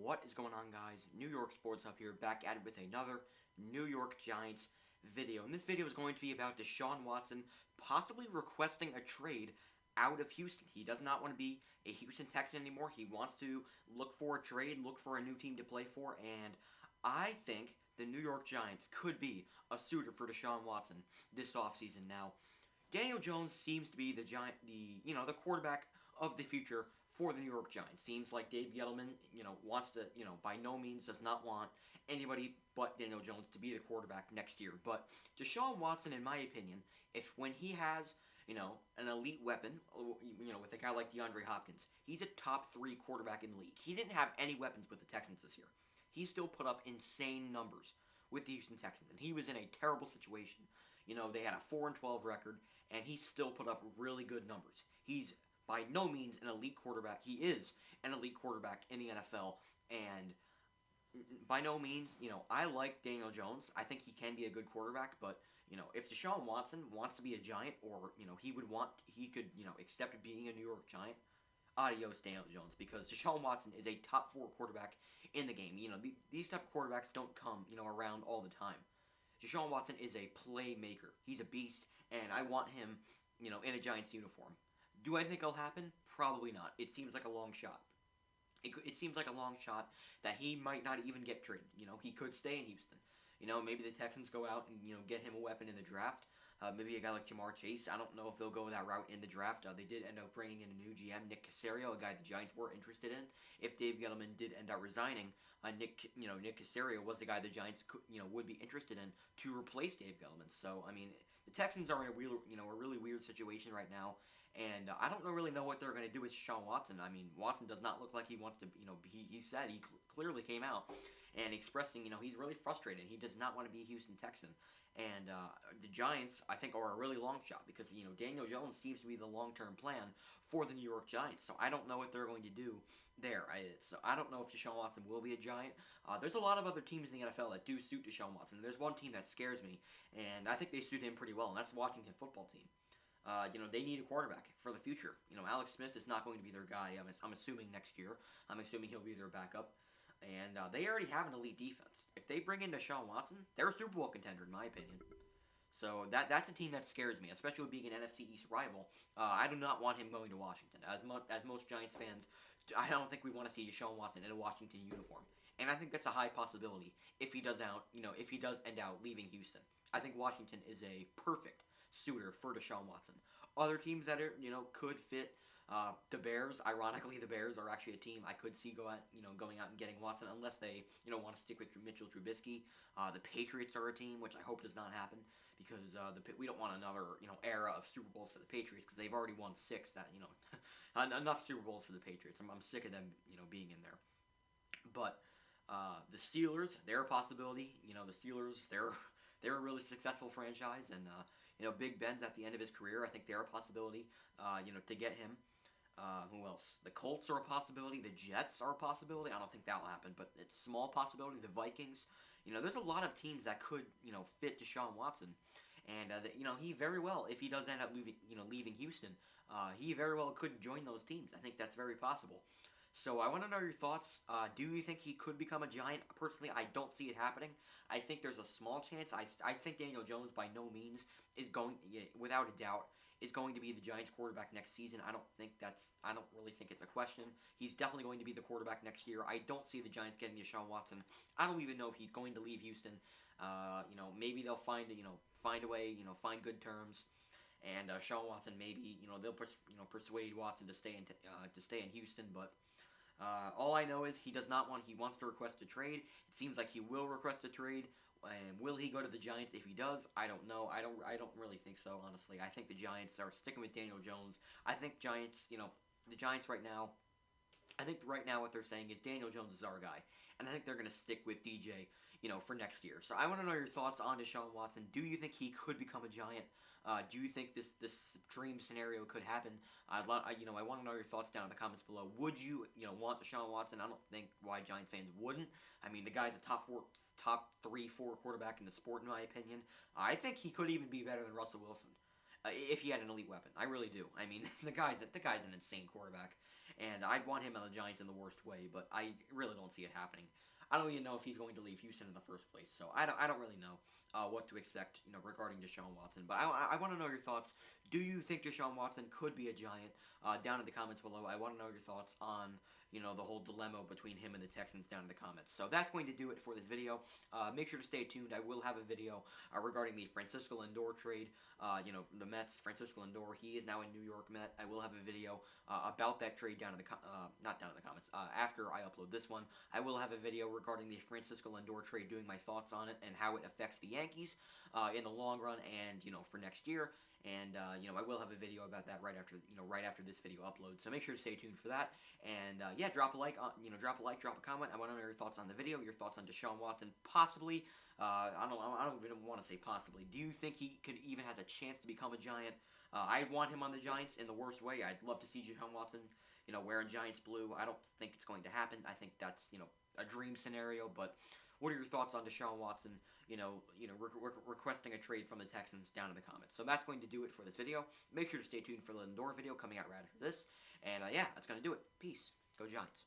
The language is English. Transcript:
What is going on, guys? New York Sports Hub here, back at it with another New York Giants video. And this video is going to be about Deshaun Watson possibly requesting a trade out of Houston. He does not want to be a Houston Texan anymore. He wants to look for a trade, look for a new team to play for, and I think the New York Giants could be a suitor for Deshaun Watson this offseason. Now, Daniel Jones seems to be the quarterback of the future for the New York Giants. Seems like Dave Gettleman, wants to, by no means does not want anybody but Daniel Jones to be the quarterback next year. But Deshaun Watson, in my opinion, if when he has, an elite weapon, with a guy like DeAndre Hopkins, he's a top 3 quarterback in the league. He didn't have any weapons with the Texans this year. He still put up insane numbers with the Houston Texans, and he was in a terrible situation. They had a 4-12 record, and he still put up really good numbers. He's by no means an elite quarterback. He is an elite quarterback in the NFL, and by no means, I like Daniel Jones. I think he can be a good quarterback, but, if Deshaun Watson wants to be a Giant, or, he could, accept being a New York Giant, adios Daniel Jones, because Deshaun Watson is a top 4 quarterback in the game. These type of quarterbacks don't come, around all the time. Deshaun Watson is a playmaker. He's a beast, and I want him, in a Giants uniform. Do I think it'll happen? Probably not. It seems like a long shot. It seems like a long shot that he might not even get traded. He could stay in Houston. Maybe the Texans go out and, get him a weapon in the draft. Maybe a guy like Jamar Chase. I don't know if they'll go that route in the draft. They did end up bringing in a new GM, Nick Caserio, a guy the Giants were interested in. If Dave Gettleman did end up resigning, Nick Caserio was the guy the Giants would be interested in to replace Dave Gettleman. So the Texans are in a really weird situation right now, and I don't really know what they're going to do with Deshaun Watson. Watson does not look like he wants to. He said he clearly came out and expressing he's really frustrated. He does not want to be a Houston Texan. And the Giants, I think, are a really long shot because, Daniel Jones seems to be the long-term plan for the New York Giants. So I don't know what they're going to do there. So I don't know if Deshaun Watson will be a Giant. There's a lot of other teams in the NFL that do suit Deshaun Watson. There's one team that scares me, and I think they suit him pretty well, and that's the Washington football team. They need a quarterback for the future. Alex Smith is not going to be their guy, I'm assuming, next year. I'm assuming he'll be their backup. And they already have an elite defense. If they bring in Deshaun Watson, they're a Super Bowl contender, in my opinion. So that's a team that scares me, especially with being an NFC East rival. I do not want him going to Washington. As most Giants fans, I don't think we want to see Deshaun Watson in a Washington uniform. And I think that's a high possibility if he does end out leaving Houston. I think Washington is a perfect suitor for Deshaun Watson. Other teams that are could fit. The Bears, ironically, the Bears are actually a team I could see going out and getting Watson, unless they, want to stick with Mitchell Trubisky. The Patriots are a team, which I hope does not happen, because we don't want another, era of Super Bowls for the Patriots, because they've already won 6. That, enough Super Bowls for the Patriots. I'm sick of them, being in there. But the Steelers, they're a possibility. The Steelers, they're a really successful franchise, and Big Ben's at the end of his career. I think they're a possibility. To get him. Who else? The Colts are a possibility. The Jets are a possibility. I don't think that'll happen, but it's a small possibility. The Vikings. There's a lot of teams that could, fit Deshaun Watson. And, he very well, if he does end up leaving Houston, he very well could join those teams. I think that's very possible. So I want to know your thoughts. Do you think he could become a Giant? Personally, I don't see it happening. I think there's a small chance. I think Daniel Jones by no means is going, without a doubt, is going to be the Giants quarterback next season. I don't really think it's a question. He's definitely going to be the quarterback next year. I don't see the Giants getting Deshaun Watson. I don't even know if he's going to leave Houston. Maybe they'll find a way, find good terms. And Deshaun Watson, maybe they'll persuade Watson to stay in Houston, but all I know is he wants to request a trade. It seems like he will request a trade. And will he go to the Giants? If he does, I don't know. I don't really think so, honestly. I think the Giants are sticking with Daniel Jones. I think the Giants right now, I think right now what they're saying is Daniel Jones is our guy. And I think they're going to stick with DJ, for next year. So I want to know your thoughts on Deshaun Watson. Do you think he could become a Giant? Do you think this dream scenario could happen? I want to know your thoughts down in the comments below. Would you, want Deshaun Watson? I don't think why Giant fans wouldn't. The guy's a top 3-4 quarterback in the sport, in my opinion. I think he could even be better than Russell Wilson. If he had an elite weapon. I really do. The guy's an insane quarterback. and I'd want him on the Giants in the worst way, but I really don't see it happening. I don't even know if he's going to leave Houston in the first place, so I don't really know what to expect, regarding Deshaun Watson. But I want to know your thoughts. Do you think Deshaun Watson could be a Giant? Down in the comments below, I want to know your thoughts on, the whole dilemma between him and the Texans down in the comments. So that's going to do it for this video. Make sure to stay tuned. I will have a video regarding the Francisco Lindor trade. The Mets, Francisco Lindor, he is now a New York Met. I will have a video about that trade down in the not down in the comments. After I upload this one, I will have a video regarding the Francisco Lindor trade, doing my thoughts on it and how it affects the Yankees in the long run, and for next year. And I will have a video about that right after this video uploads. So make sure to stay tuned for that. And yeah, drop a like, drop a comment. I want to know your thoughts on the video, your thoughts on Deshaun Watson, possibly. I don't even want to say possibly. Do you think he could even has a chance to become a Giant? I want him on the Giants in the worst way. I'd love to see Deshaun Watson, wearing Giants blue. I don't think it's going to happen. I think that's, a dream scenario. But what are your thoughts on Deshaun Watson, requesting a trade from the Texans, down in the comments? So that's going to do it for this video. Make sure to stay tuned for the Lindor video coming out right after this. And yeah, that's going to do it. Peace. Go Giants.